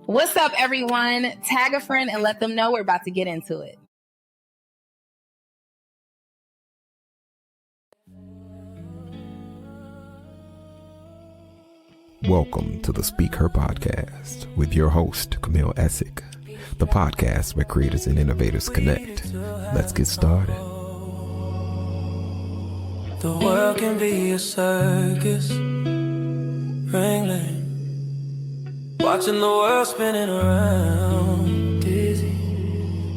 What's up, everyone? Tag a friend and let them know we're about to get into it. Welcome to the SpeakHer Podcast with your host, Camille Essick, the podcast where creators and innovators connect. Let's get started. The world can be a circus, ringling, watching the world spinning around, dizzy.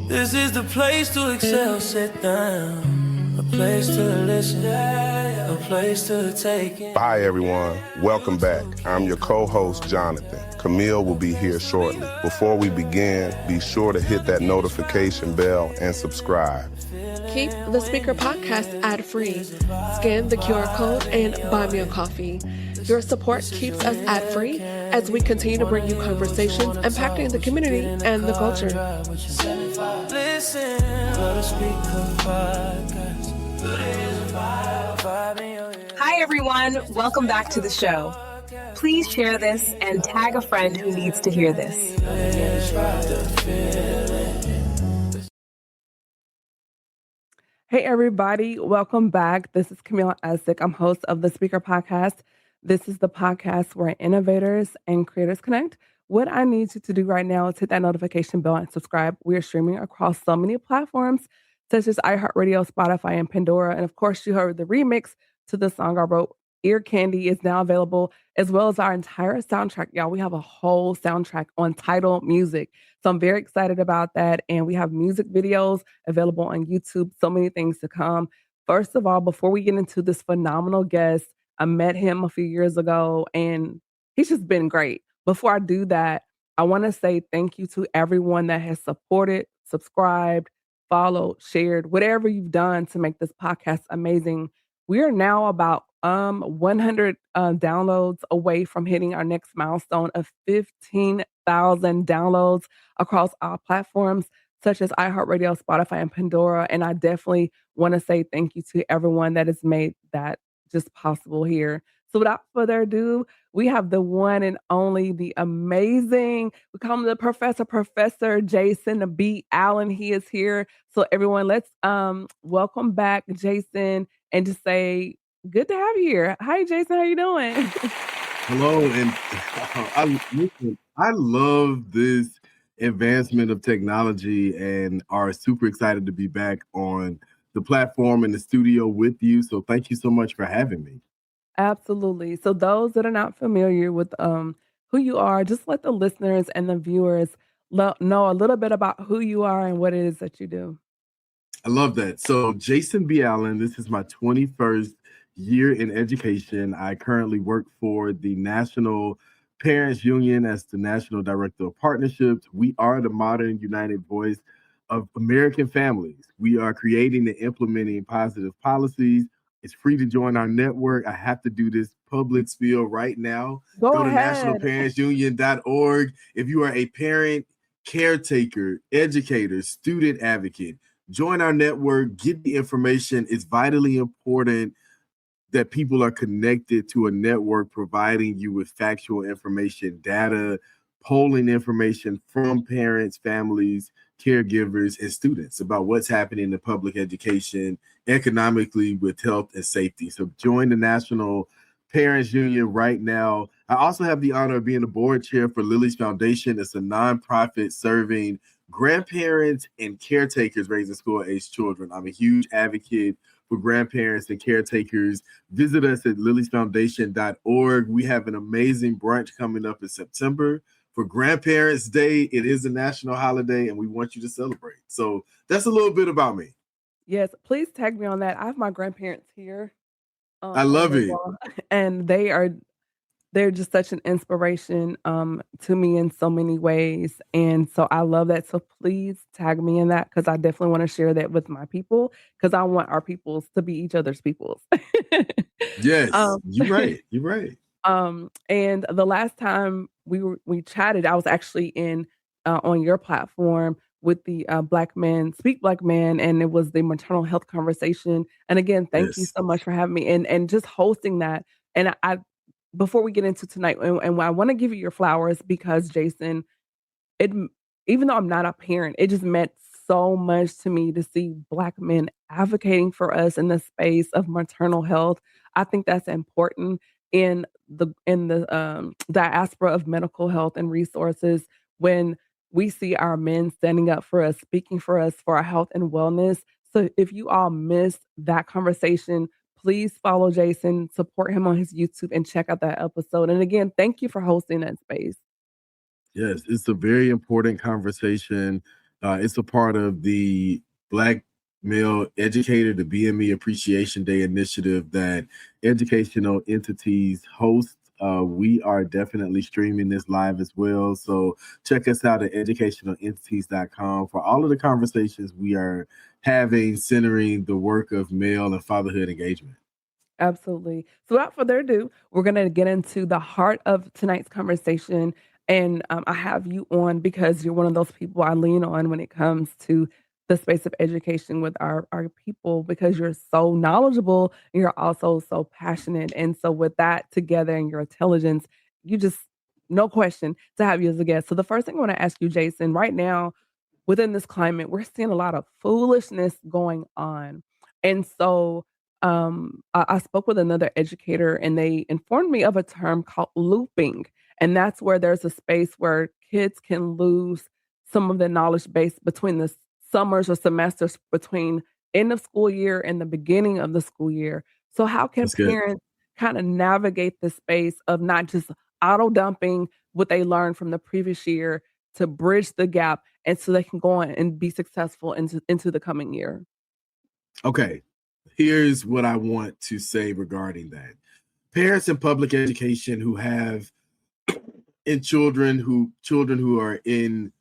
This is the place to excel, sit down, a place to listen, a place to take in. Hi, everyone. Welcome back. I'm your co-host, Jonathan. Camille will be here shortly. Before we begin, be sure to hit that notification bell and subscribe. Keep the SpeakHer Podcast ad-free. Scan the QR code and buy me a coffee. Your support keeps us ad-free as we continue to bring you conversations impacting the community and the culture. Hi, everyone. Welcome back to the show. Please share this and tag a friend who needs to hear this. Hey, everybody. Welcome back. This is Camille Essick. I'm host of the SpeakHer Podcast. This is the podcast where innovators and creators connect. What I need you to do right now is hit that notification bell and subscribe. We are streaming across so many platforms, such as iHeartRadio, Spotify, and Pandora. And of course, you heard the remix to the song I wrote, Ear Candy, is now available, as well as our entire soundtrack. Y'all, we have a whole soundtrack on Tidal Music. So I'm very excited about that. And we have music videos available on YouTube. So many things to come. First of all, before we get into this phenomenal guest, I met him a few years ago and he's just been great. Before I do that, I want to say thank you to everyone that has supported, subscribed, followed, shared, whatever you've done to make this podcast amazing. We are now about 100 downloads away from hitting our next milestone of 15,000 downloads across all platforms, such as iHeartRadio, Spotify, and Pandora. And I definitely want to say thank you to everyone that has made that just possible here. So without further ado, we have the one and only, the amazing, we call him the Professor Jason B. Allen. He is here. So everyone, let's welcome back Jason and just say, good to have you here. Hi, Jason. How you doing? Hello. And I love this advancement of technology and are super excited to be back on the platform in the studio with you. So thank you so much for having me. Absolutely. So those that are not familiar with who you are, just let the listeners and the viewers know a little bit about who you are and what it is that you do. I love that. So Jason B. Allen, this is my 21st year in education. I currently work for the National Parents Union as the National Director of Partnerships. We are the modern united voice of American families. We are creating and implementing positive policies. It's free to join our network. I have to do this public spiel right now. Go to nationalparentsunion.org. If you are a parent, caretaker, educator, student advocate, join our network, get the information. It's vitally important that people are connected to a network providing you with factual information, data, polling information from parents, families, caregivers, and students about what's happening in public education, economically, with health and safety. So join the National Parents Union right now. I also have the honor of being the board chair for Lily's Foundation. It's a nonprofit serving grandparents and caretakers raising school-aged children. I'm a huge advocate for grandparents and caretakers. Visit us at liliesfoundation.org. We have an amazing brunch coming up in September for Grandparents' Day. It is a national holiday, and we want you to celebrate. So that's a little bit about me. Yes, please tag me on that. I have my grandparents here. I love it. And they're just such an inspiration to me in so many ways. And so I love that. So please tag me in that, because I definitely want to share that with my people, because I want our peoples to be each other's peoples. Yes, you're right. You're right. And the last time we chatted, I was actually on your platform with the Black Men Speak Black Men, and it was the maternal health conversation. And again, thank you so much for having me and just hosting that. And I before we get into tonight, and I want to give you your flowers, because Jason, it, even though I'm not a parent, it just meant so much to me to see Black men advocating for us in the space of maternal health. I think that's important in the diaspora of medical health and resources when we see our men standing up for us, speaking for us for our health and wellness. So if you all missed that conversation, please follow Jason, support him on his YouTube, and check out that episode. And again, thank you for hosting that space. Yes, it's a very important conversation. It's a part of the Black Male Educator, the BME Appreciation Day initiative that educational entities host. We are definitely streaming this live as well. So check us out at educationalentities.com for all of the conversations we are having centering the work of male and fatherhood engagement. Absolutely. So without further ado, we're going to get into the heart of tonight's conversation. And I have you on because you're one of those people I lean on when it comes to the space of education with our people, because you're so knowledgeable and you're also so passionate. And so with that together and your intelligence, you just, no question to have you as a guest. So the first thing I want to ask you, Jason, right now, within this climate, we're seeing a lot of foolishness going on. And so I spoke with another educator and they informed me of a term called looping. And that's where there's a space where kids can lose some of the knowledge base between the summers or semesters between end of school year and the beginning of the school year. So how can parents kind of navigate the space of not just auto dumping what they learned from the previous year to bridge the gap and so they can go on and be successful into the coming year? Okay. Here's what I want to say regarding that. Parents in public education who have children who are in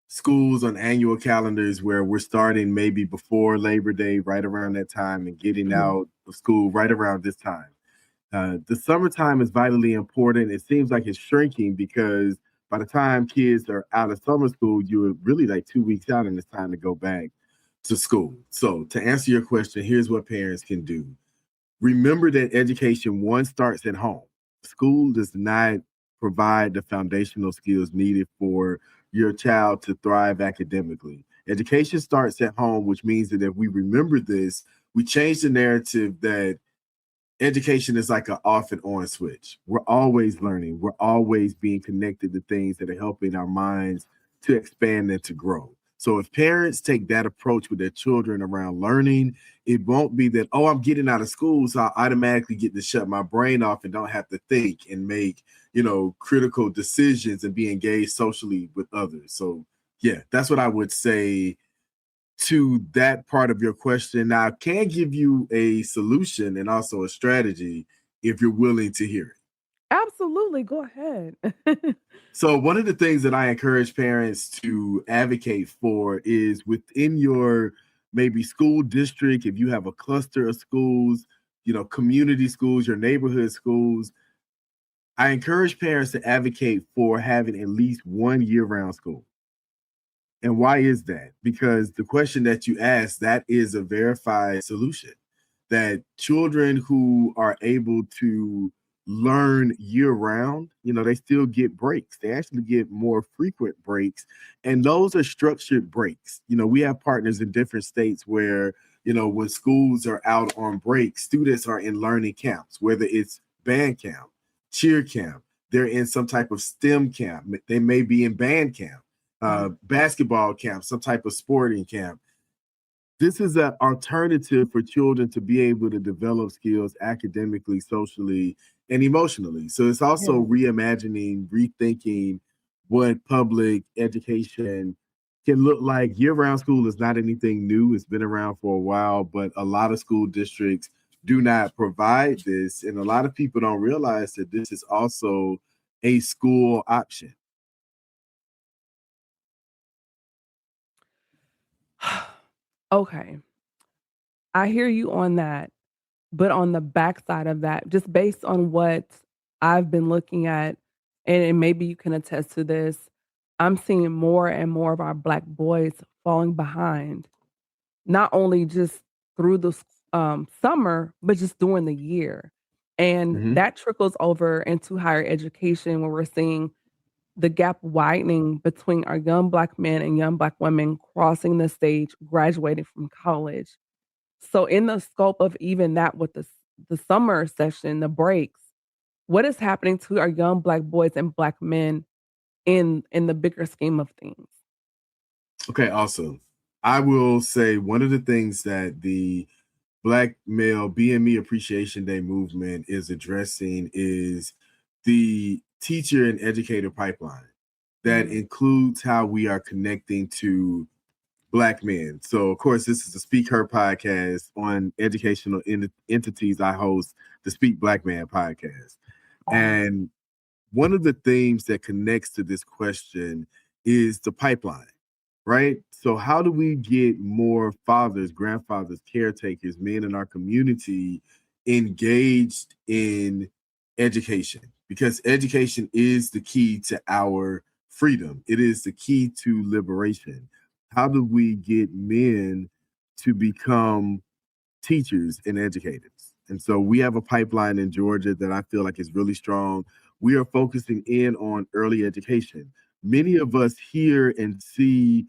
schools on annual calendars where we're starting maybe before Labor Day, right around that time, and getting out of school right around this time. The summertime is vitally important. It seems like it's shrinking because by the time kids are out of summer school, you're really like 2 weeks out and it's time to go back to school. So to answer your question, here's what parents can do. Remember that education, one, starts at home. School does not provide the foundational skills needed for your child to thrive academically. Education starts at home, which means that if we remember this, we change the narrative that education is like an off and on switch. We're always learning. We're always being connected to things that are helping our minds to expand and to grow. So if parents take that approach with their children around learning, it won't be that, oh, I'm getting out of school, so I automatically get to shut my brain off and don't have to think and make, critical decisions and be engaged socially with others. So yeah, that's what I would say to that part of your question. Now, I can give you a solution and also a strategy if you're willing to hear it. Absolutely. Go ahead. So one of the things that I encourage parents to advocate for is within your maybe school district, if you have a cluster of schools, community schools, your neighborhood schools, I encourage parents to advocate for having at least one year-round school. And why is that? Because the question that you asked, that is a verified solution, that children who are able to learn year-round, they still get breaks. They actually get more frequent breaks. And those are structured breaks. We have partners in different states where, when schools are out on break, students are in learning camps, whether it's band camp, cheer camp, they're in some type of STEM camp. They may be in band camp, basketball camp, some type of sporting camp. This is an alternative for children to be able to develop skills academically, socially, and emotionally. So it's also reimagining, rethinking what public education can look like. Year-round school is not anything new. It's been around for a while, but a lot of school districts do not provide this. And a lot of people don't realize that this is also a school option. Okay. I hear you on that. But on the backside of that, just based on what I've been looking at, and maybe you can attest to this, I'm seeing more and more of our Black boys falling behind, not only just through the summer, but just during the year. And that trickles over into higher education where we're seeing the gap widening between our young Black men and young Black women crossing the stage, graduating from college. So in the scope of even that with the summer session, the breaks, what is happening to our young Black boys and Black men in the bigger scheme of things? Okay, awesome. I will say one of the things that the Black Male BME Appreciation Day movement is addressing is the teacher and educator pipeline that includes how we are connecting to Black men. So, of course, this is the SpeakHer Podcast on educational entities. I host the Speak Black Man podcast. And one of the themes that connects to this question is the pipeline, right? So how do we get more fathers, grandfathers, caretakers, men in our community engaged in education? Because education is the key to our freedom. It is the key to liberation. How do we get men to become teachers and educators? And so we have a pipeline in Georgia that I feel like is really strong. We are focusing in on early education. Many of us hear and see,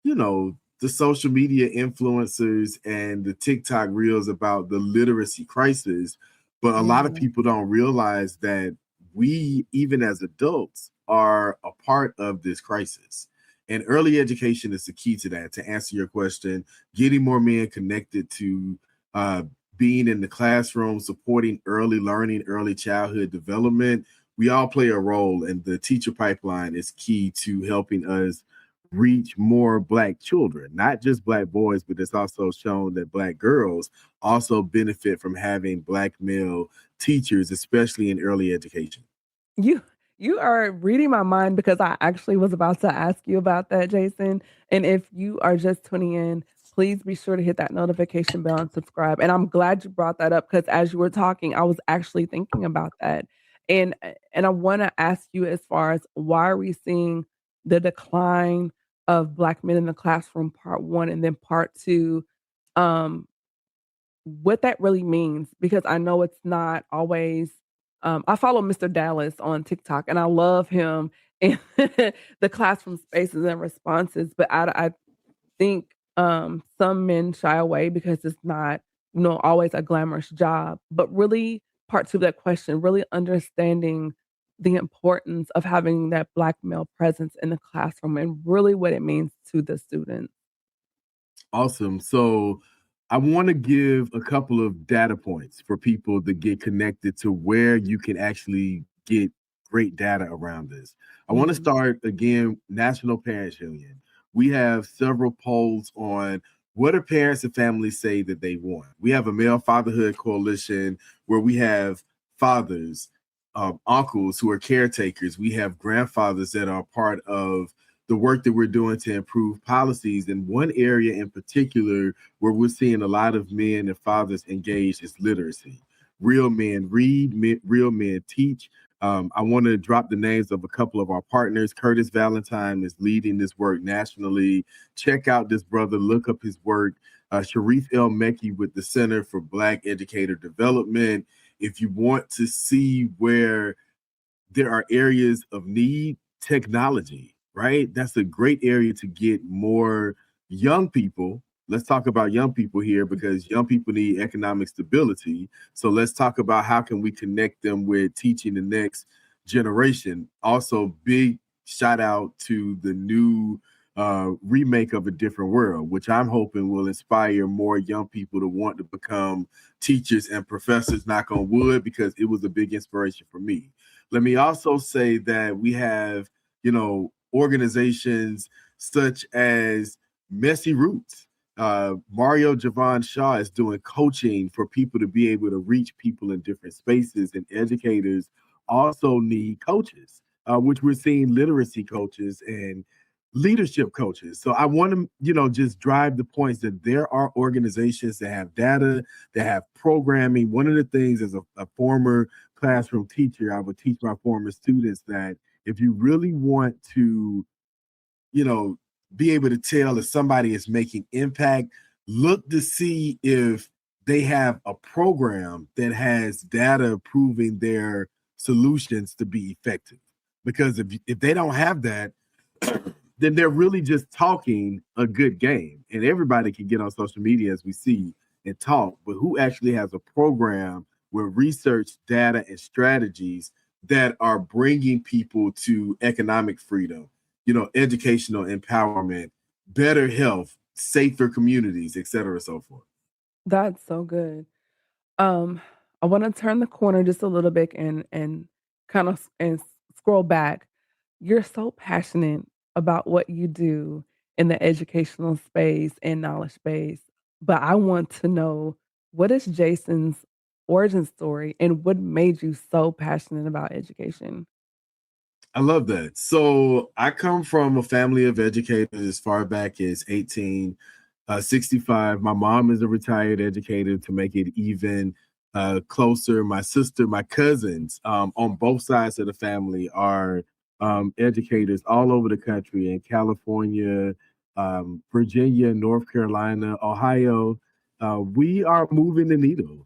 the social media influencers and the TikTok reels about the literacy crisis, but a lot of people don't realize that we, even as adults, are a part of this crisis. And early education is the key to that. To answer your question, getting more men connected to being in the classroom, supporting early learning, early childhood development, we all play a role, and the teacher pipeline is key to helping us reach more Black children, not just Black boys, but it's also shown that Black girls also benefit from having Black male teachers, especially in early education. You are reading my mind because I actually was about to ask you about that, Jason. And if you are just tuning in, please be sure to hit that notification bell and subscribe. And I'm glad you brought that up because as you were talking, I was actually thinking about that. And I want to ask you as far as why are we seeing the decline of Black men in the classroom, part one, and then part two, what that really means, because I know it's not always, I follow Mr. Dallas on TikTok and I love him and the classroom spaces and responses, but I think some men shy away because it's not, always a glamorous job. But really, part two of that question, really understanding the importance of having that Black male presence in the classroom and really what it means to the students. Awesome. So I want to give a couple of data points for people to get connected to where you can actually get great data around this. I want to start again, National Parents Union. We have several polls on what do parents and families say that they want. We have a male fatherhood coalition where we have fathers, uncles who are caretakers. We have grandfathers that are part of the work that we're doing to improve policies. And one area in particular where we're seeing a lot of men and fathers engaged is literacy. Real men read, real men teach. I want to drop the names of a couple of our partners. Curtis Valentine is leading this work nationally. Check out this brother, look up his work. Sharif El Mekki with the Center for Black Educator Development. If you want to see where there are areas of need, technology, right? That's a great area to get more young people. Let's talk about young people here because young people need economic stability. So let's talk about how can we connect them with teaching the next generation. Also, big shout out to the new remake of A Different World, which I'm hoping will inspire more young people to want to become teachers and professors, knock on wood, because it was a big inspiration for me. Let me also say that we have, organizations such as Messy Roots. Mario Javon Shaw is doing coaching for people to be able to reach people in different spaces, and educators also need coaches, which we're seeing literacy coaches and leadership coaches. So I want to, just drive the points that there are organizations that have data, that have programming. One of the things as a former classroom teacher, I would teach my former students that if you really want to, be able to tell if somebody is making impact, look to see if they have a program that has data proving their solutions to be effective. Because if they don't have that, then they're really just talking a good game. And everybody can get on social media, as we see, and talk, but who actually has a program with research, data, and strategies that are bringing people to economic freedom, educational empowerment, better health, safer communities, et cetera, so forth. That's so good. I want to turn the corner just a little bit and kind of and scroll back. You're so passionate about what you do in the educational space and knowledge space, but I want to know, what is Jason's origin story and what made you so passionate about education? I love that. So I come from a family of educators as far back as 1865. My mom is a retired educator to make it even closer. My sister, my cousins on both sides of the family are educators all over the country, in California, Virginia, North Carolina, Ohio. We are moving the needle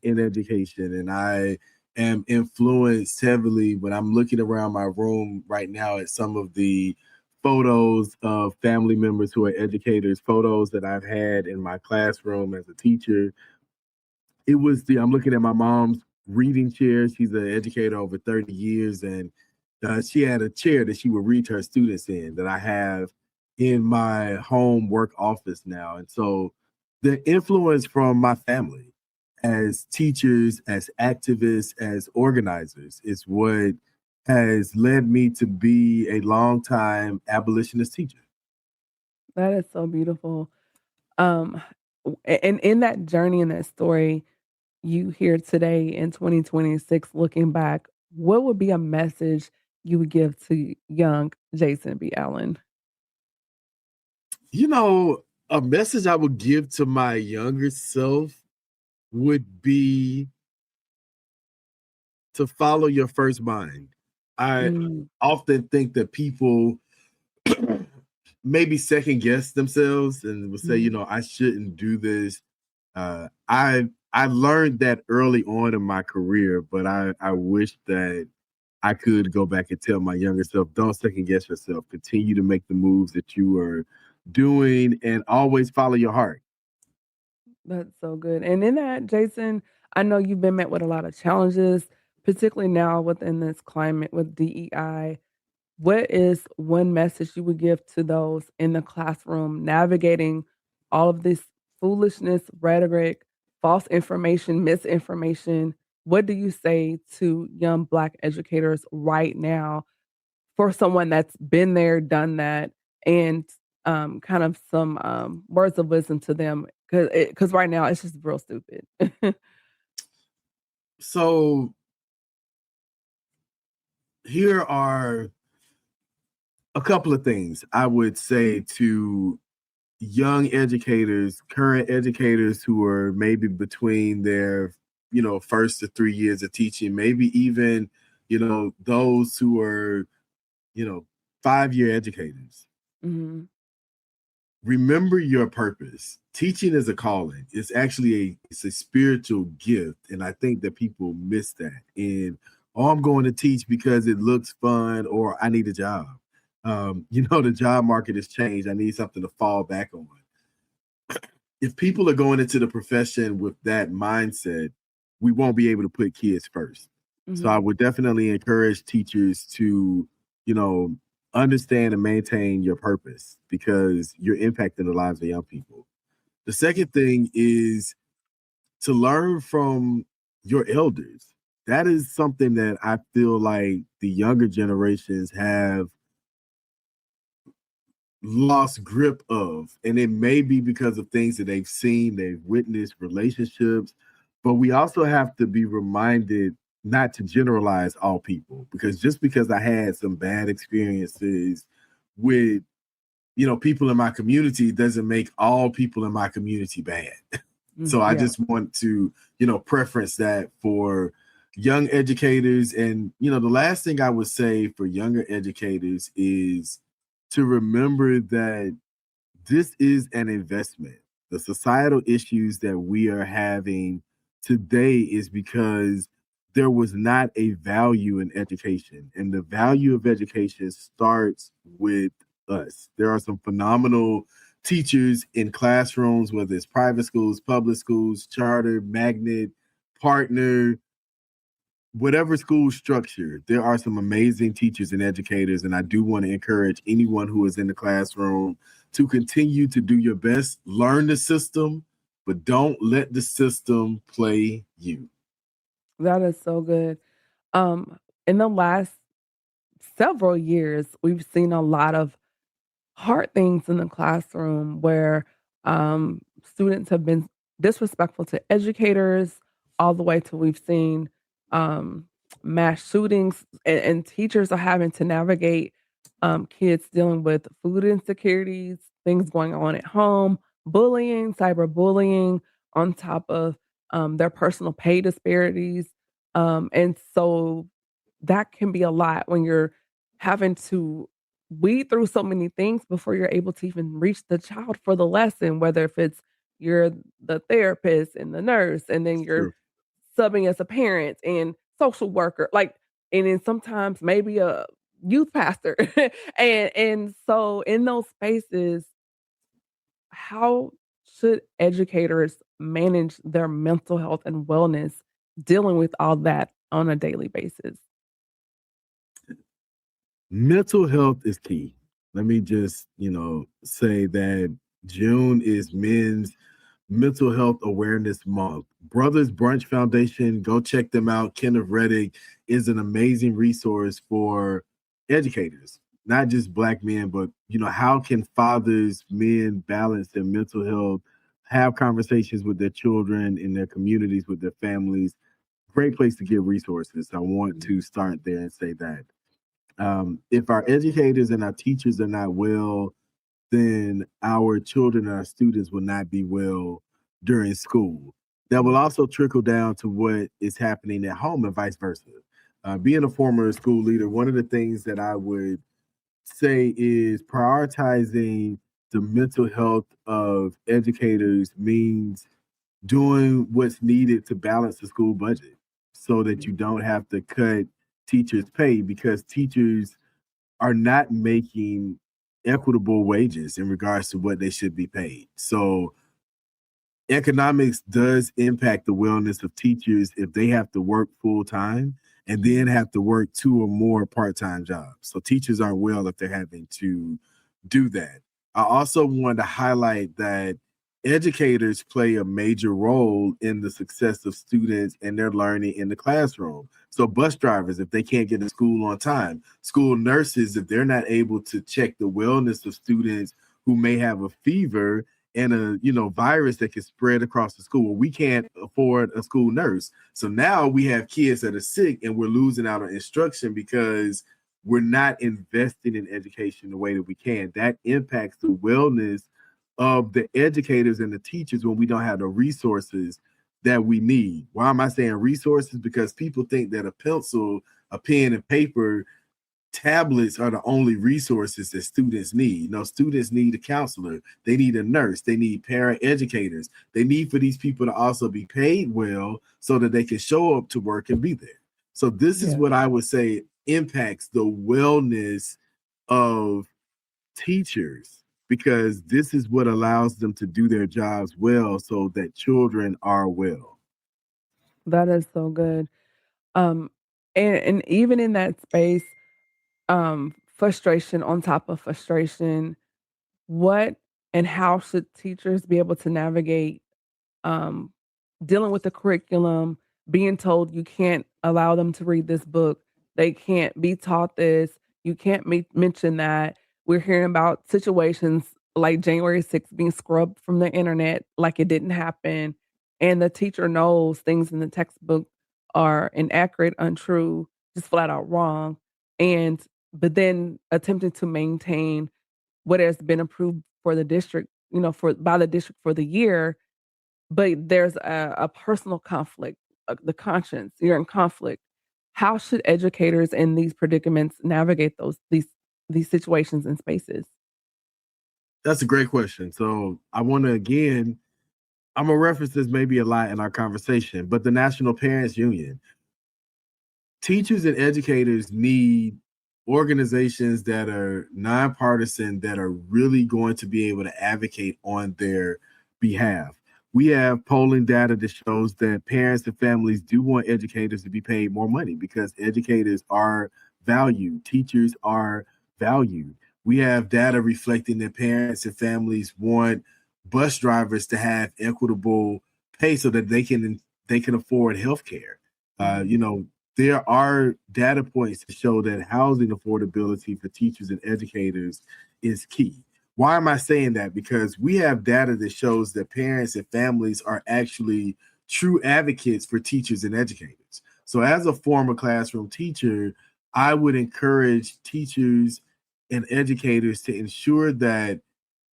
in education, and I am influenced heavily when I'm looking around my room right now at some of the photos of family members who are educators, photos that I've had in my classroom as a teacher. I'm looking at my mom's reading chair. She's an educator over 30 years, and she had a chair that she would read to her students in, that I have in my home work office now. And so the influence from my family as teachers, as activists, as organizers is what has led me to be a longtime abolitionist teacher. That is so beautiful. And in that journey, in that story, you hear today in 2026, looking back, what would be a message you would give to young Jason B. Allen? A message I would give to my younger self would be to follow your first mind. I often think that people maybe second guess themselves and would say, I shouldn't do this. I learned that early on in my career, but I wish that I could go back and tell my younger self, don't second guess yourself. Continue to make the moves that you are doing and always follow your heart. That's so good. And in that, Jason, I know you've been met with a lot of challenges, particularly now within this climate with DEI. What is one message you would give to those in the classroom navigating all of this foolishness, rhetoric, false information, misinformation? What do you say to young Black educators right now for someone that's been there, done that, and kind of some words of wisdom to them? Because right now it's just real stupid. So here are a couple of things I would say to young educators, current educators who are maybe between their, first to 3 years of teaching, maybe even, those who are, 5-year educators. Mm-hmm. Remember your purpose. Teaching is a calling. It's actually it's a spiritual gift. And I think that people miss that. And, I'm going to teach because it looks fun, or I need a job. The job market has changed. I need something to fall back on. If people are going into the profession with that mindset, we won't be able to put kids first. Mm-hmm. So I would definitely encourage teachers to, understand and maintain your purpose, because you're impacting the lives of young people. The second thing is to learn from your elders. That is something that I feel like the younger generations have lost grip of. And it may be because of things that they've seen, they've witnessed, relationships. But we also have to be reminded not to generalize all people, because just because I had some bad experiences with, people in my community doesn't make all people in my community bad. So I just want to, preference that for young educators. And, the last thing I would say for younger educators is to remember that this is an investment. The societal issues that we are having today is because there was not a value in education. And the value of education starts with us. There are some phenomenal teachers in classrooms, whether it's private schools, public schools, charter, magnet, partner, whatever school structure. There are some amazing teachers and educators. And I do want to encourage anyone who is in the classroom to continue to do your best, learn the system, but don't let the system play you. That is so good. In the last several years, we've seen a lot of hard things in the classroom where students have been disrespectful to educators, all the way to we've seen mass shootings, and teachers are having to navigate kids dealing with food insecurities, things going on at home, bullying, cyberbullying, on top of their personal pay disparities. And so that can be a lot when you're having to weed through so many things before you're able to even reach the child for the lesson, whether if it's you're the therapist and the nurse, and then you're subbing as a parent and social worker, like, and then sometimes maybe a youth pastor. and so in those spaces, how should educators manage their mental health and wellness dealing with all that on a daily basis? Mental health is key. Let me just, say that June is Men's Mental Health Awareness Month. Brothers Brunch Foundation, go check them out. Kenneth Reddick is an amazing resource for educators, not just Black men, but, how can fathers, men balance their mental health, have conversations with their children in their communities, with their families. Great place to get resources. I want to start there and say that. If our educators and our teachers are not well, then our children and our students will not be well during school. That will also trickle down to what is happening at home and vice versa. Being a former school leader, one of the things that I would say is prioritizing the mental health of educators means doing what's needed to balance the school budget so that you don't have to cut teachers' pay, because teachers are not making equitable wages in regards to what they should be paid. So economics does impact the wellness of teachers if they have to work full time and then have to work 2 or more part-time jobs. So teachers aren't well if they're having to do that. I also wanted to highlight that educators play a major role in the success of students and their learning in the classroom. So bus drivers, if they can't get to school on time, school nurses, if they're not able to check the wellness of students who may have a fever and a virus that can spread across the school. We can't afford a school nurse. So now we have kids that are sick and we're losing out on instruction because we're not investing in education the way that we can. That impacts the wellness of the educators and the teachers when we don't have the resources that we need. Why am I saying resources? Because people think that a pencil, a pen, and paper, tablets are the only resources that students need. No, students need a counselor. They need a nurse. They need paraeducators. They need for these people to also be paid well so that they can show up to work and be there. So this is what I would say impacts the wellness of teachers, because this is what allows them to do their jobs well so that children are well. That is so good. And even in that space, frustration on top of frustration, what and how should teachers be able to navigate dealing with the curriculum, being told you can't allow them to read this book, they can't be taught this, you can't mention that. We're hearing about situations like January 6th being scrubbed from the internet like it didn't happen, and the teacher knows things in the textbook are inaccurate, untrue, just flat out wrong, but then attempting to maintain what has been approved for the district, by the district for the year, but there's a personal conflict, the conscience, you're in conflict. How should educators in these predicaments navigate these situations and spaces? That's a great question. So I want to, again, I'm going to reference this maybe a lot in our conversation, but the National Parents Union, teachers and educators need organizations that are nonpartisan, that are really going to be able to advocate on their behalf. We have polling data that shows that parents and families do want educators to be paid more money because educators are valued, teachers are valued. We have data reflecting that parents and families want bus drivers to have equitable pay so that they can afford health care. There are data points to show that housing affordability for teachers and educators is key. Why am I saying that? Because we have data that shows that parents and families are actually true advocates for teachers and educators. So as a former classroom teacher, I would encourage teachers and educators to ensure that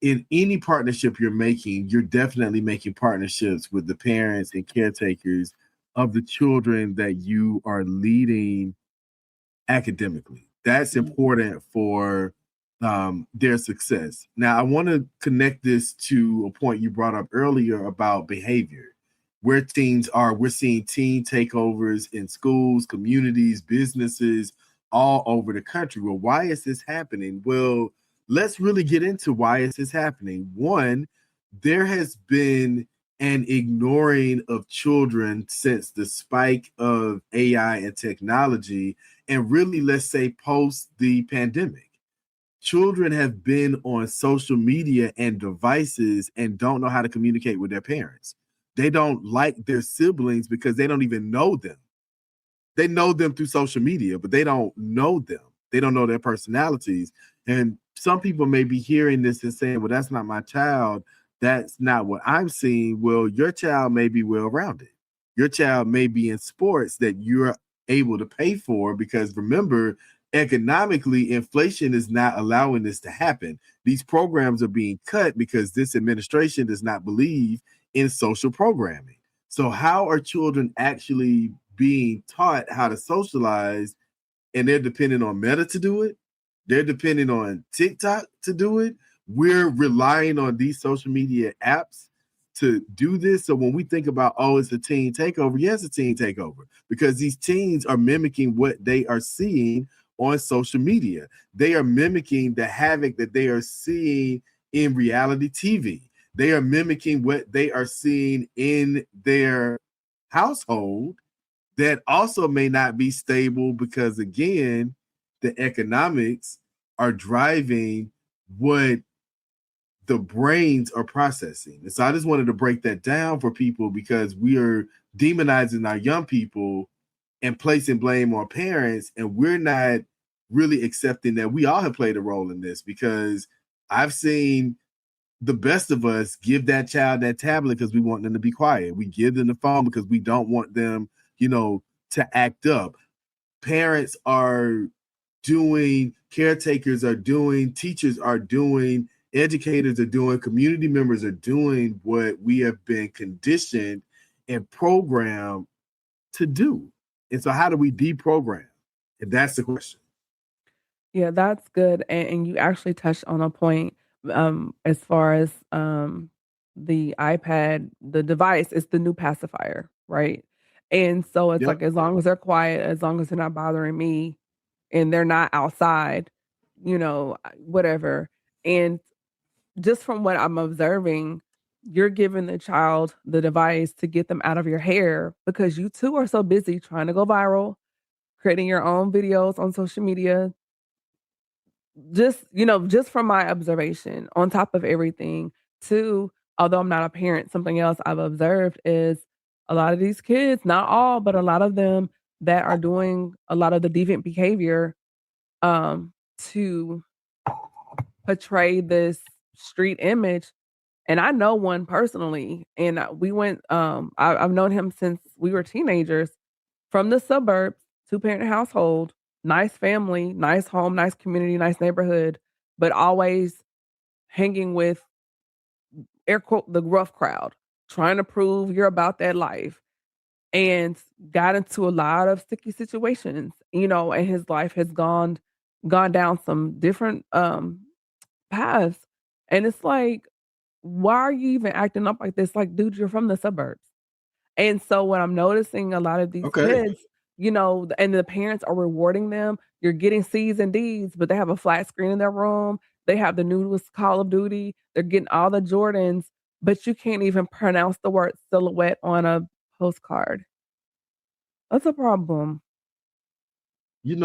in any partnership you're making, you're definitely making partnerships with the parents and caretakers of the children that you are leading academically. That's important for their success. Now, I want to connect this to a point you brought up earlier about behavior. Where teens are, we're seeing teen takeovers in schools, communities, businesses, all over the country. Well, why is this happening? Well, let's really get into why is this happening. One, there has been an ignoring of children since the spike of AI and technology, and really, let's say, post the pandemic. Children have been on social media and devices and don't know how to communicate with their parents. They don't like their siblings because they don't even know them. They know them through social media, but they don't know them. They don't know their personalities. And some people may be hearing this and saying, well, that's not my child. That's not what I'm seeing. Well, your child may be well-rounded. Your child may be in sports that you're able to pay for because remember, economically, inflation is not allowing this to happen. These programs are being cut because this administration does not believe in social programming. So how are children actually being taught how to socialize, and they're depending on Meta to do it? They're depending on TikTok to do it. We're relying on these social media apps to do this. So when we think about, oh, it's a teen takeover, yes, it's a teen takeover, because these teens are mimicking what they are seeing on social media. They are mimicking the havoc that they are seeing in reality TV. They are mimicking what they are seeing in their household that also may not be stable because, again, the economics are driving what the brains are processing. And so I just wanted to break that down for people because we are demonizing our young people and placing blame on parents, and we're not really accepting that we all have played a role in this, because I've seen the best of us give that child that tablet because we want them to be quiet. We give them the phone because we don't want them, to act up. Parents are doing, caretakers are doing, teachers are doing, educators are doing, community members are doing what we have been conditioned and programmed to do. And so how do we deprogram? And that's the question. Yeah, that's good. And you actually touched on a point as far as the iPad, the device is the new pacifier, right? And so it's like, as long as they're quiet, as long as they're not bothering me and they're not outside, whatever. And just from what I'm observing, you're giving the child the device to get them out of your hair because you too are so busy trying to go viral, creating your own videos on social media. Just from my observation, on top of everything, too, although I'm not a parent, something else I've observed is a lot of these kids, not all, but a lot of them that are doing a lot of the deviant behavior to portray this street image. And I know one personally, and we went, I've known him since we were teenagers, from the suburbs, 2-parent household, nice family, nice home, nice community, nice neighborhood, but always hanging with, air quote, the rough crowd, trying to prove you're about that life, and got into a lot of sticky situations, and his life has gone down some different paths. And it's like, why are you even acting up like this? Like, dude, you're from the suburbs. And so what I'm noticing, a lot of these kids and the parents are rewarding them. You're getting C's and D's, but they have a flat screen in their room. They have the newest Call of Duty. They're getting all the Jordans, but you can't even pronounce the word silhouette on a postcard. That's a problem. We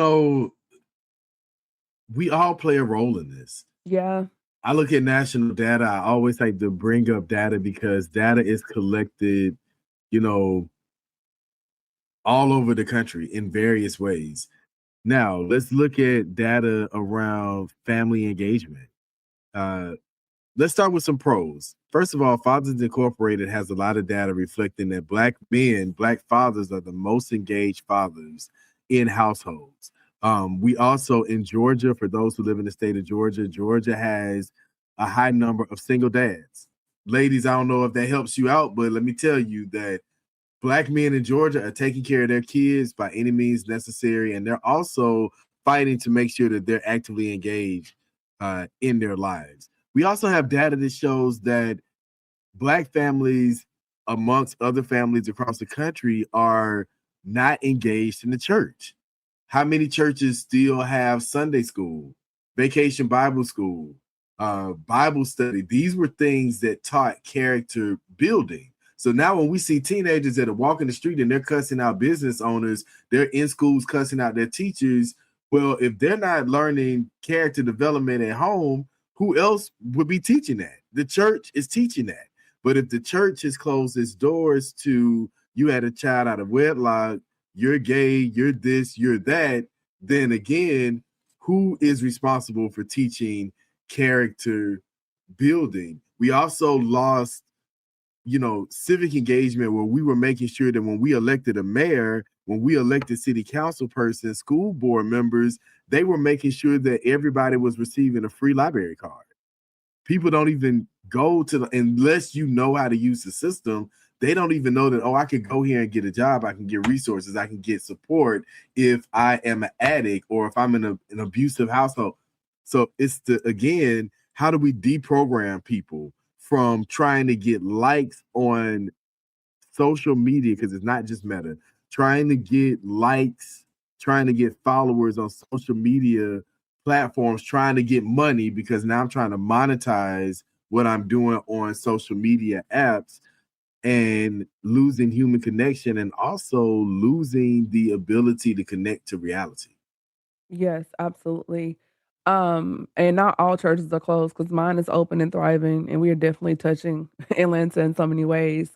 all play a role in this. Yeah. I look at national data. I always like to bring up data because data is collected, all over the country in various ways. Now, let's look at data around family engagement. Let's start with some pros. First of all, Fathers Incorporated has a lot of data reflecting that Black fathers are the most engaged fathers in households. We also, in Georgia, for those who live in the state of Georgia has a high number of single dads. Ladies, I don't know if that helps you out, but let me tell you that Black men in Georgia are taking care of their kids by any means necessary, and they're also fighting to make sure that they're actively engaged in their lives. We also have data that shows that Black families, amongst other families across the country, are not engaged in the church. How many churches still have Sunday school, vacation Bible school, Bible study? These were things that taught character building. So now when we see teenagers that are walking the street and they're cussing out business owners, they're in schools cussing out their teachers. Well, if they're not learning character development at home, who else would be teaching that? The church is teaching that. But if the church has closed its doors to, you had a child out of wedlock, you're gay, you're this, you're that, then again, who is responsible for teaching character building? We also lost, civic engagement, where we were making sure that when we elected a mayor, when we elected city council persons, school board members, they were making sure that everybody was receiving a free library card. People don't even go to unless you know how to use the system, they don't even know that, I could go here and get a job. I can get resources. I can get support if I am an addict or if I'm in an abusive household. So it's again, how do we deprogram people from trying to get likes on social media? Because it's not just Meta. Trying to get likes, trying to get followers on social media platforms, trying to get money because now I'm trying to monetize what I'm doing on social media apps, and losing human connection and also losing the ability to connect to reality. Yes, absolutely. And not all churches are closed because mine is open and thriving, and we are definitely touching Atlanta in so many ways.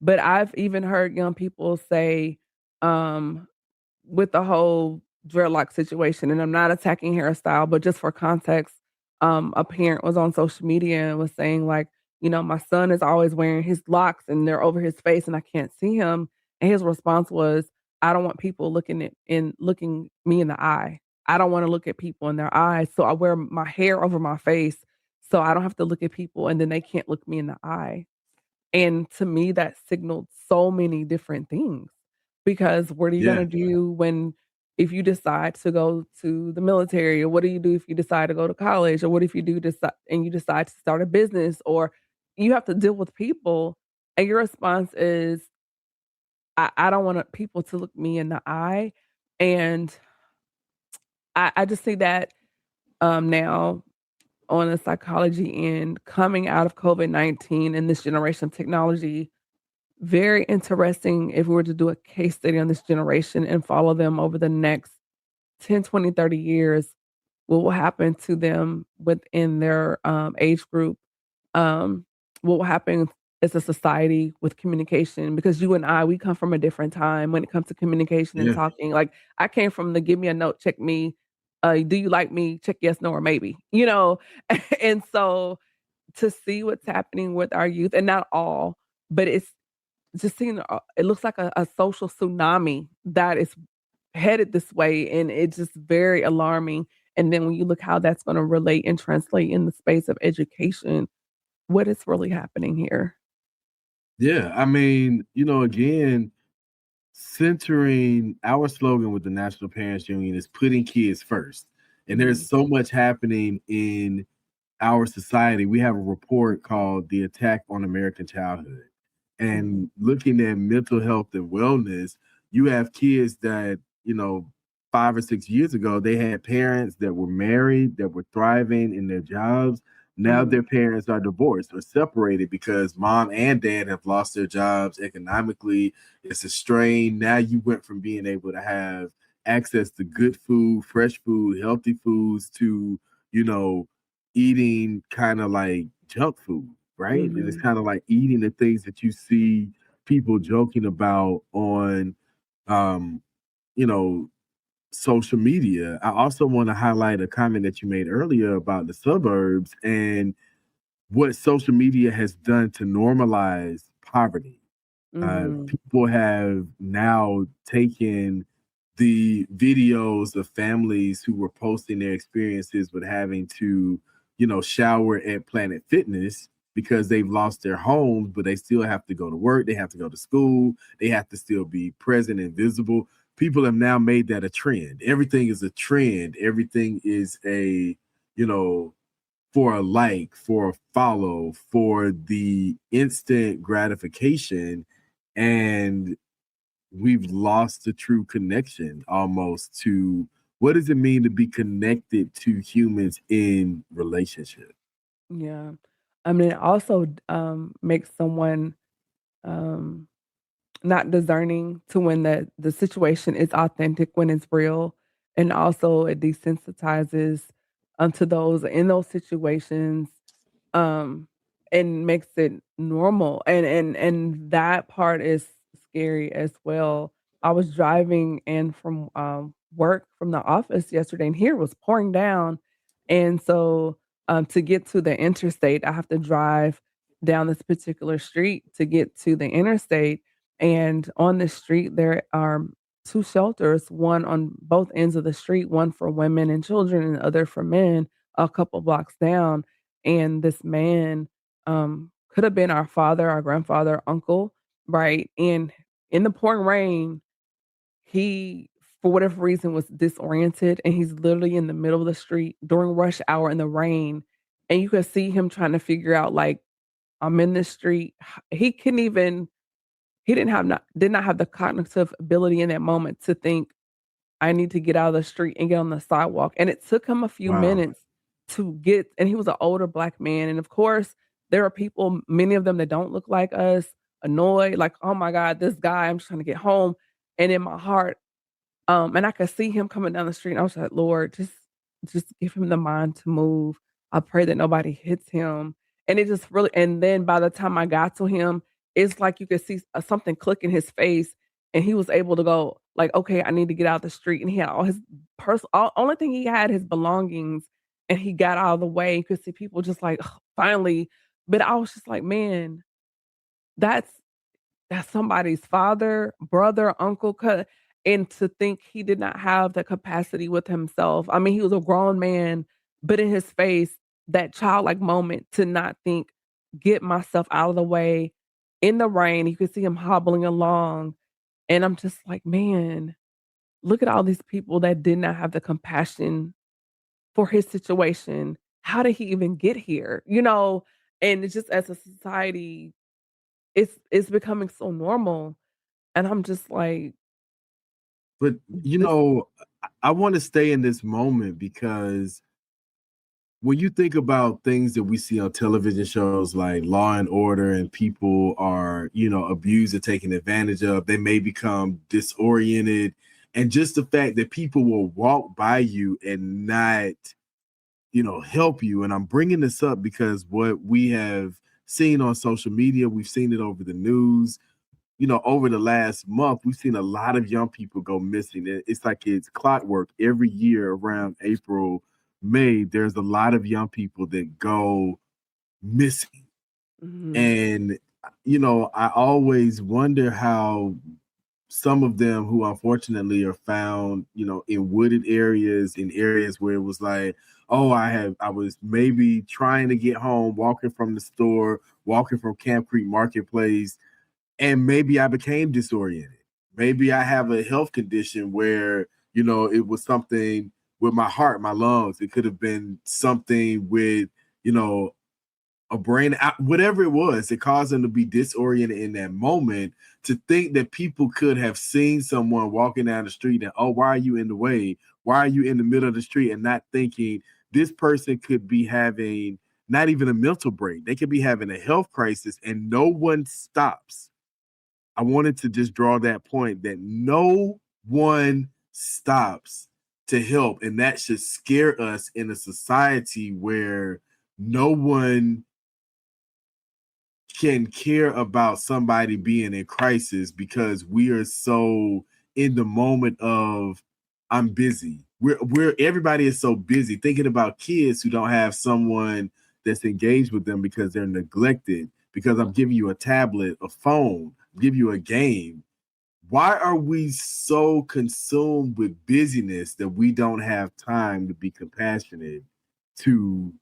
But I've even heard young people say, with the whole dreadlock situation, and I'm not attacking hairstyle, but just for context, a parent was on social media and was saying like, my son is always wearing his locks and they're over his face and I can't see him. And his response was, I don't want people looking me in the eye. I don't want to look at people in their eyes. So I wear my hair over my face so I don't have to look at people and then they can't look me in the eye. And to me, that signaled so many different things, because what are you going to do if you decide to go to the military, or what do you do if you decide to go to college, or what if you decide to start a business, or you have to deal with people and your response is, I don't want people to look me in the eye. And I just see that now on the psychology end, coming out of COVID-19 and this generation of technology, very interesting if we were to do a case study on this generation and follow them over the next 10, 20, 30 years, what will happen to them within their age group, what will happen as a society with communication, because you and I, we come from a different time when it comes to communication and talking. Like I came from the give me a note, check me, do you like me, check yes, no, or maybe, and so to see what's happening with our youth, and not all, but it's just seeing, it looks like a social tsunami that is headed this way, and it's just very alarming. And then when you look how that's going to relate and translate in the space of education, what is really happening here? Yeah, I mean, again, centering our slogan with the National Parents Union is putting kids first. And there's so much happening in our society. We have a report called The Attack on American Childhood. And looking at mental health and wellness, you have kids that 5 or 6 years ago, they had parents that were married, that were thriving in their jobs. Now their parents are divorced or separated because mom and dad have lost their jobs economically. It's a strain. Now you went from being able to have access to good food, fresh food, healthy foods to, eating kind of like junk food, right? And it's kind of like eating the things that you see people joking about on, social media. I also want to highlight a comment that you made earlier about the suburbs and what social media has done to normalize poverty. People have now taken the videos of families who were posting their experiences with having to, shower at Planet Fitness because they've lost their homes, but they still have to go to work. They have to go to school. They have to still be present and visible. People have now made that a trend. Everything is a trend. Everything is a, for a like, for a follow, for the instant gratification. And we've lost the true connection almost to what does it mean to be connected to humans in relationship? Yeah. I mean, it also makes someone not discerning to when the situation is authentic, when it's real. And also it desensitizes to those in those situations, um, and makes it normal. And that part is scary as well. I was driving in from work from the office yesterday, and here it was pouring down. And so to get to the interstate, I have to drive down this particular street to get to the interstate. And on the street, there are two shelters, one on both ends of the street, one for women and children, and the other for men, a couple blocks down. And this man could have been our father, our grandfather, uncle, right? And in the pouring rain, he, for whatever reason, was disoriented, and he's literally in the middle of the street during rush hour in the rain. And you could see him trying to figure out, like, I'm in this street. He couldn't even, he did not have the cognitive ability in that moment to think, I need to get out of the street and get on the sidewalk. And it took him a few minutes to get, and he was an older Black man. And of course, there are people, many of them that don't look like us, annoyed, like, oh my God, this guy, I'm just trying to get home. And in my heart, and I could see him coming down the street. And I was like, Lord, just give him the mind to move. I pray that nobody hits him. And it just really, and then by the time I got to him, it's like you could see something click in his face, and he was able to go like, okay, I need to get out the street. And he had all his only thing he had, his belongings, and he got out of the way. You could see people just like, "Ugh, finally." But I was just like, man, that's somebody's father, brother, uncle, and to think he did not have the capacity with himself. I mean, he was a grown man, but in his face, that childlike moment to not think, get myself out of the way in the rain. You could see him hobbling along. And I'm just like, man, look at all these people that did not have the compassion for his situation. How did he even get here? And it's just as a society, it's becoming so normal. And I'm just like, But, I want to stay in this moment because when you think about things that we see on television shows like Law and Order, and people are, abused or taken advantage of, they may become disoriented. And just the fact that people will walk by you and not, help you. And I'm bringing this up because what we have seen on social media, we've seen it over the news, over the last month, we've seen a lot of young people go missing. It's like it's clockwork. Every year around April, May, there's a lot of young people that go missing. And, I always wonder how some of them who unfortunately are found, in wooded areas, in areas where it was like, oh, I was maybe trying to get home, walking from the store, walking from Camp Creek Marketplace, and maybe I became disoriented. Maybe I have a health condition where, it was something with my heart, my lungs. It could have been something with, a brain out, whatever it was, it caused them to be disoriented in that moment, to think that people could have seen someone walking down the street and, oh, why are you in the way? Why are you in the middle of the street? And not thinking this person could be having not even a mental break. They could be having a health crisis and no one stops. I wanted to just draw that point that no one stops to help. And that should scare us in a society where no one can care about somebody being in crisis because we are so in the moment of I'm busy. We're everybody is so busy thinking about kids who don't have someone that's engaged with them because they're neglected, because I'm giving you a tablet, a phone, give you a game. Why are we so consumed with busyness that we don't have time to be compassionate to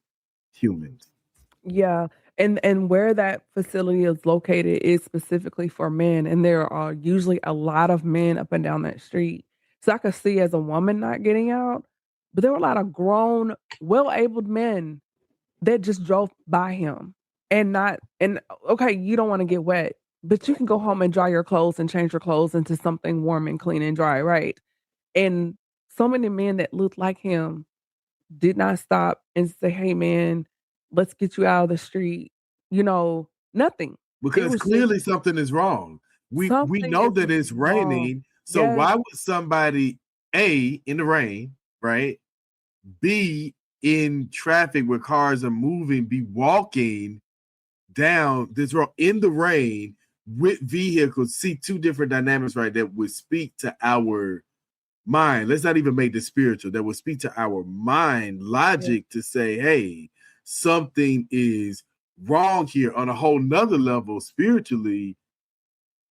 humans? Yeah. And where that facility is located is specifically for men. And there are usually a lot of men up and down that street. So I could see as a woman not getting out, but there were a lot of grown, well-abled men that just drove by him okay, you don't want to get wet, but you can go home and dry your clothes and change your clothes into something warm and clean and dry, right? And so many men that looked like him did not stop and say, hey man, let's get you out of the street. Nothing. Because clearly something is wrong. We know that it's raining. So why would somebody, A, in the rain, right? B, in traffic where cars are moving, be walking down this road in the rain with vehicles? See two different dynamics, right, that would speak to our mind. Let's not even make this spiritual. That would speak to our mind logic to say, hey, something is wrong here on a whole nother level spiritually.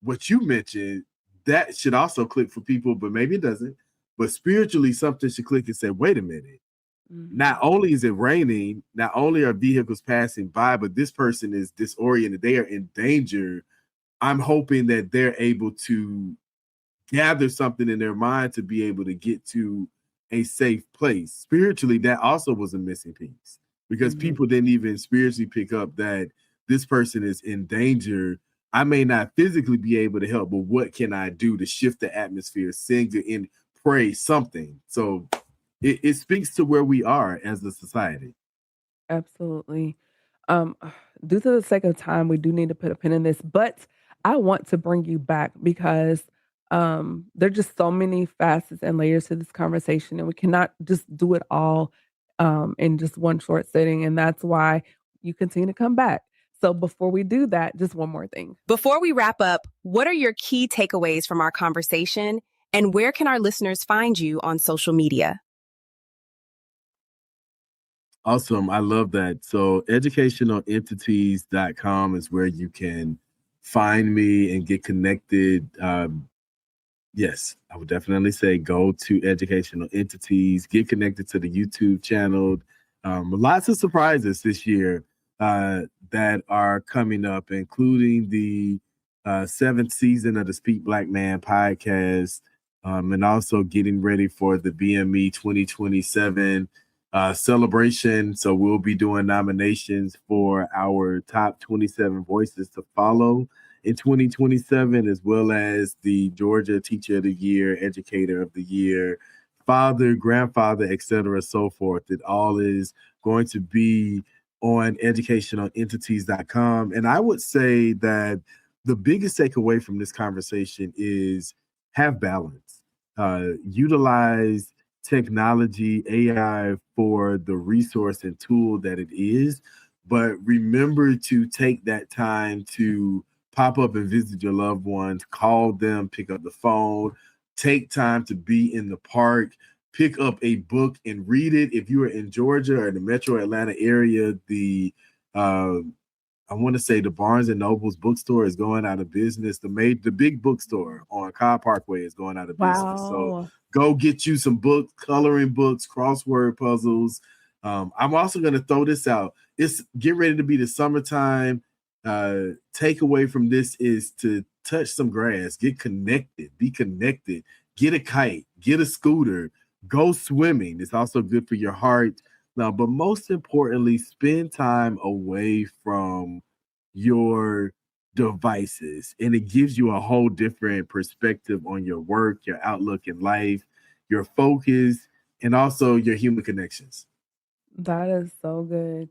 What you mentioned, that should also click for people, but maybe it doesn't. But spiritually, something should click and say, wait a minute. Mm-hmm. Not only is it raining, not only are vehicles passing by, but this person is disoriented. They are in danger. I'm hoping that they're able to gather something in their mind to be able to get to a safe place. Spiritually, that also was a missing piece because people didn't even spiritually pick up that this person is in danger. I may not physically be able to help, but what can I do to shift the atmosphere, sing and pray something? So it speaks to where we are as a society. Absolutely. Due to the sake of time, we do need to put a pin in this, but I want to bring you back because there are just so many facets and layers to this conversation, and we cannot just do it all in just one short sitting. And that's why you continue to come back. So before we do that, just one more thing. Before we wrap up, what are your key takeaways from our conversation, and where can our listeners find you on social media? Awesome. I love that. So educationalentities.com is where you can find me and get connected. Yes, I would definitely say go to Educational Entities, get connected to the YouTube channel. Lots of surprises this year that are coming up, including the 7th season of the Speak Black Man podcast, and also getting ready for the BME 2027 celebration. So we'll be doing nominations for our top 27 voices to follow in 2027, as well as the Georgia Teacher of the Year, Educator of the Year, father, grandfather, etc., so forth. It all is going to be on educationalentities.com. And I would say that the biggest takeaway from this conversation is have balance. Utilize technology, AI, for the resource and tool that it is, but remember to take that time to pop up and visit your loved ones, call them, pick up the phone, take time to be in the park, pick up a book and read it. If you are in Georgia or the metro Atlanta area, I want to say the Barnes & Noble's bookstore is going out of business. The big bookstore on Cobb Parkway is going out of business. So go get you some books, coloring books, crossword puzzles. I'm also going to throw this out. It's get ready to be the summertime. Takeaway from this is to touch some grass, get connected, be connected, get a kite, get a scooter, go swimming. It's also good for your heart. Now, but most importantly, spend time away from your devices, and it gives you a whole different perspective on your work, your outlook in life, your focus, and also your human connections. That is so good.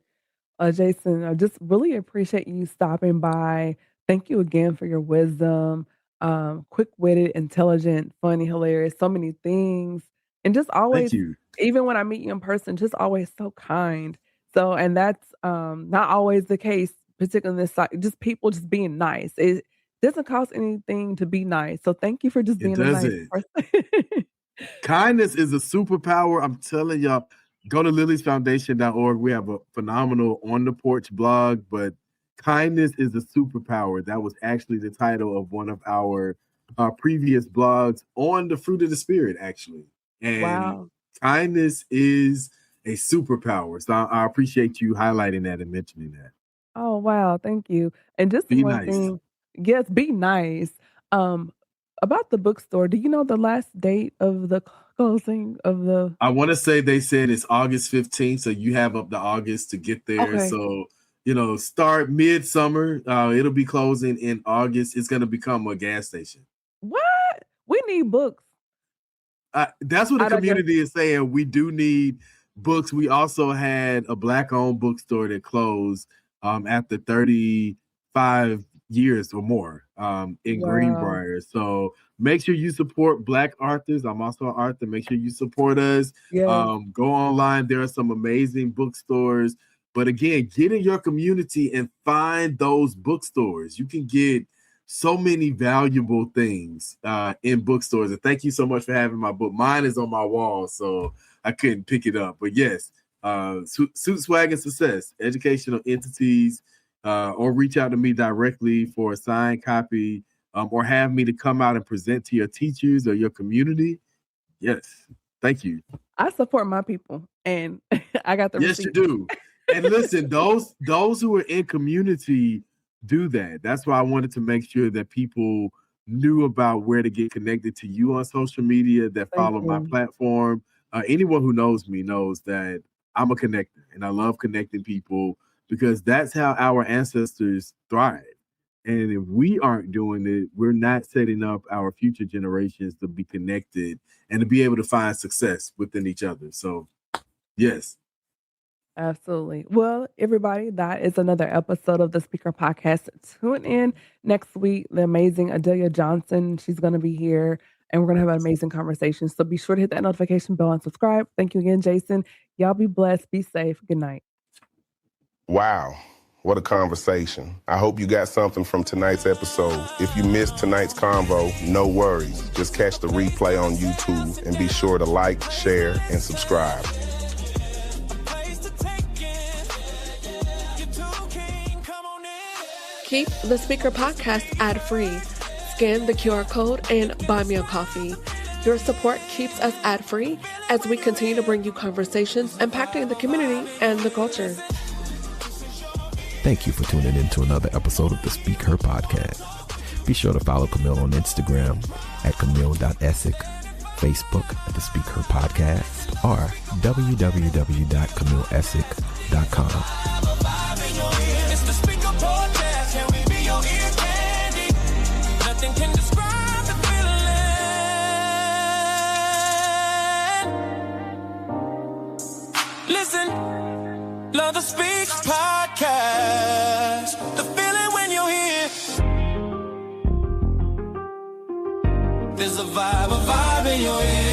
Jason, I just really appreciate you stopping by. Thank you again for your wisdom, quick-witted, intelligent, funny, hilarious, so many things. And just Thank always, you. even when I meet you in person, just always so kind. So, and that's not always the case, particularly in this side, just people just being nice. It doesn't cost anything to be nice. So thank you for just It being a nice doesn't. person. Kindness is a superpower. I'm telling y'all, go to liliesfoundation.org. We have a phenomenal On the Porch blog, but kindness is a superpower. That was actually the title of one of our previous blogs on the fruit of the spirit, actually. And Wow. kindness is a superpower. So I appreciate you highlighting that and mentioning that. Oh, wow. Thank you. And just Be one nice. thing, yes, be nice. About the bookstore, do you know the last date of the closing of the? I want to say they said it's August 15th, so you have up to August to get there. Okay. So, start midsummer. It'll be closing in August. It's going to become a gas station. What? We need books. That's what the I don't get- community is saying. We do need books. We also had a Black-owned bookstore that closed after 35 years or more in Wow. Greenbrier. So make sure you support Black authors. I'm also an author. Make sure you support us. Yes. Go online. There are some amazing bookstores. But again, get in your community and find those bookstores. You can get so many valuable things in bookstores. And thank you so much for having my book. Mine is on my wall, so I couldn't pick it up. But yes, Suit, Swag, and Success, educational entities, or reach out to me directly for a signed copy, or have me to come out and present to your teachers or your community. Yes, thank you. I support my people, and I got the Yes, you receipt. do. And listen, those who are in community do that. That's why I wanted to make sure that people knew about where to get connected to you on social media, that follow my platform. Anyone who knows me knows that I'm a connector, and I love connecting people because that's how our ancestors thrive. And if we aren't doing it, we're not setting up our future generations to be connected and to be able to find success within each other. So, yes. Absolutely. Well, everybody, that is another episode of the SpeakHer Podcast. Tune in next week. The amazing Adelia Johnson, she's going to be here, and we're going to have an amazing conversation. So be sure to hit that notification bell and subscribe. Thank you again, Jason. Y'all be blessed. Be safe. Good night. Wow, what a conversation. I hope you got something from tonight's episode. If you missed tonight's convo, no worries. Just catch the replay on YouTube and be sure to like, share, and subscribe. Keep the SpeakHer Podcast ad-free. Scan the QR code and buy me a coffee. Your support keeps us ad-free as we continue to bring you conversations impacting the community and the culture. Thank you for tuning in to another episode of the SpeakHer Podcast. Be sure to follow Camille on Instagram at camille.essick, Facebook at the SpeakHer Podcast, or www.camilleessick.com. It's the SpeakHer Podcast. Can we be your ear candy? Nothing can describe the feeling. Listen, love the SpeakHer Podcast. The feeling when you're here. There's a vibe in your ear.